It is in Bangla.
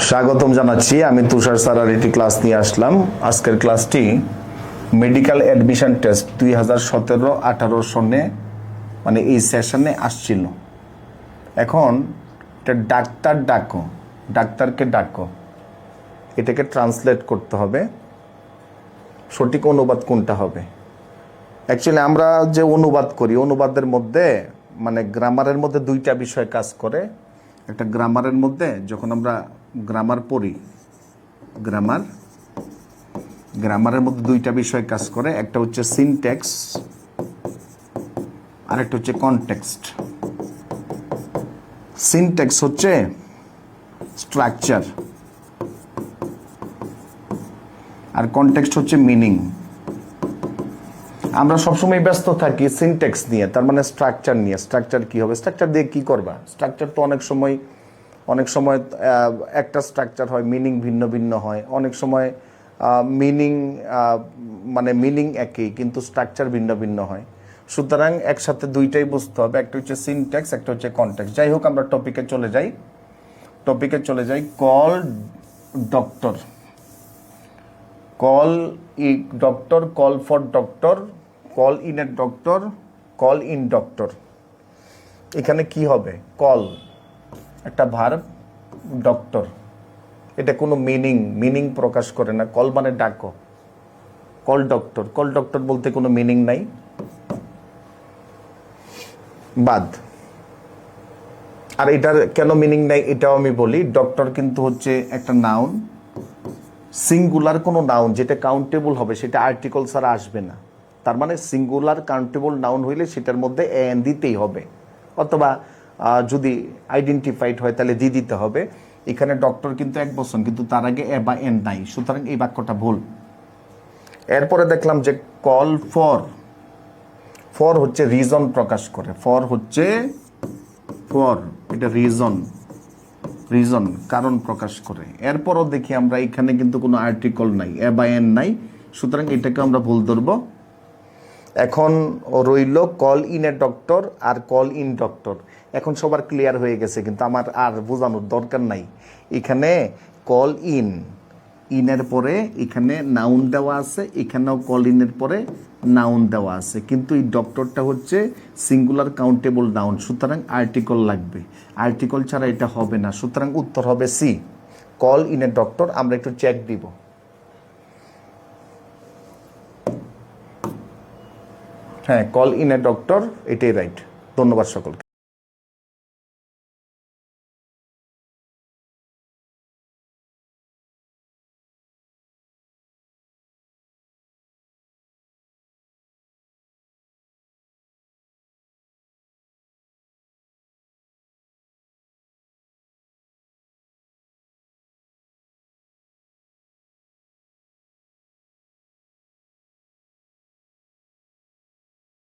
স্বাগতম জানাচ্ছি। আমি তুষার স্যার আর এটি ক্লাস নিয়ে আসলাম। আজকের ক্লাসটি মেডিকেল অ্যাডমিশন টেস্ট 2017-18 সনে মানে এই সেশনে আসছিল। এখন এটা ডাক্তারকে ডাকো এটাকে ট্রান্সলেট করতে হবে। সঠিক অনুবাদ কোনটা হবে? অ্যাকচুয়ালি আমরা যে অনুবাদ করি, অনুবাদের মধ্যে মানে গ্রামারের মধ্যে দুইটা বিষয় কাজ করে। একটা গ্রামারের মধ্যে যখন আমরা গ্রামার পড়ি, গ্রামারের মধ্যে দুইটা বিষয় কাজ করে। একটা হচ্ছে সিনট্যাক্স আর একটা হচ্ছে কনটেক্সট। সিনট্যাক্স হচ্ছে স্ট্রাকচার আর কনটেক্সট হচ্ছে মিনিং। আমরা সবসময় ব্যস্ত থাকি সিনট্যাক্স নিয়ে, তার মানে স্ট্রাকচার নিয়ে। স্ট্রাকচার কি হবে? স্ট্রাকচার দিয়ে কি করবা? স্ট্রাকচার তো অনেক সময় একটা স্ট্রাকচার হয়, মিনিং ভিন্ন ভিন্ন হয়। অনেক সময় মিনিং মানে মিনিং একই কিন্তু স্ট্রাকচার ভিন্ন ভিন্ন হয়। সুতরাং একসাথে দুইটাই বুঝতে হবে, একটা হচ্ছে সিনট্যাক্স, একটা হচ্ছে কনটেক্সট। যাই হোক, আমরা টপিকে চলে যাই। Call doctor, call doctor, call for doctor, call in a doctor, call in doctor. এখানে কি হবে? কল একটা ভার্ব, ডক্টর এটা কোনো মিনিং প্রকাশ করে না। কল মানে ডাকো, কল ডক্টর বলতে কোনো মিনিং নাই, বাদ। আর এটার কেন মিনিং নাই এটাও আমি বলি। ডক্টর কিন্তু হচ্ছে একটা নাউন, সিঙ্গুলার কোনো নাউন যেটা কাউন্টেবল হবে সেটা আর্টিকল ছাড়া আসবে না। তার মানে সিঙ্গুলার কাউন্টেবল নাউন হইলে সেটার মধ্যে এন দিতেই হবে, অথবা যদি আইডেন্টিফাইড হয় তাহলে দিতে হবে। এখানে ডক্টর কিন্তু এক বচন, কিন্তু তার আগে এ বা এন নাই, সুতরাং এই বাক্যটা ভুল। এরপরে দেখলাম যে কল ফর হচ্ছে রিজন প্রকাশ করে। এটা রিজন কারণ প্রকাশ করে। এরপরও দেখি আমরা এখানে কিন্তু কোনো আর্টিকল নাই, এ বা এন নাই, সুতরাং এটাকে আমরা ভুল ধরব। এখন রইল কল ইন এ ডক্টর আর কল ইন ডক্টর। এখন সবার ক্লিয়ার হয়ে গেছে, কিন্তু আমার আর বোঝানোর দরকার নাই। এখানে কল ইনের পরে এখানে নাউন দেওয়া আছে, এখানেও কল ইনের পরে নাউন দেওয়া আছে, কিন্তু এই ডক্টরটা হচ্ছে সিঙ্গুলার কাউন্টেবল নাউন, সুতরাং আর্টিকল লাগবে। আর্টিকল ছাড়া এটা হবে না, সুতরাং উত্তর হবে C, call in a doctor. আমরা একটু চেক দিব। হ্যাঁ, কল ইন এ ডক্টর এটাই রাইট। ধন্যবাদ সকলকে।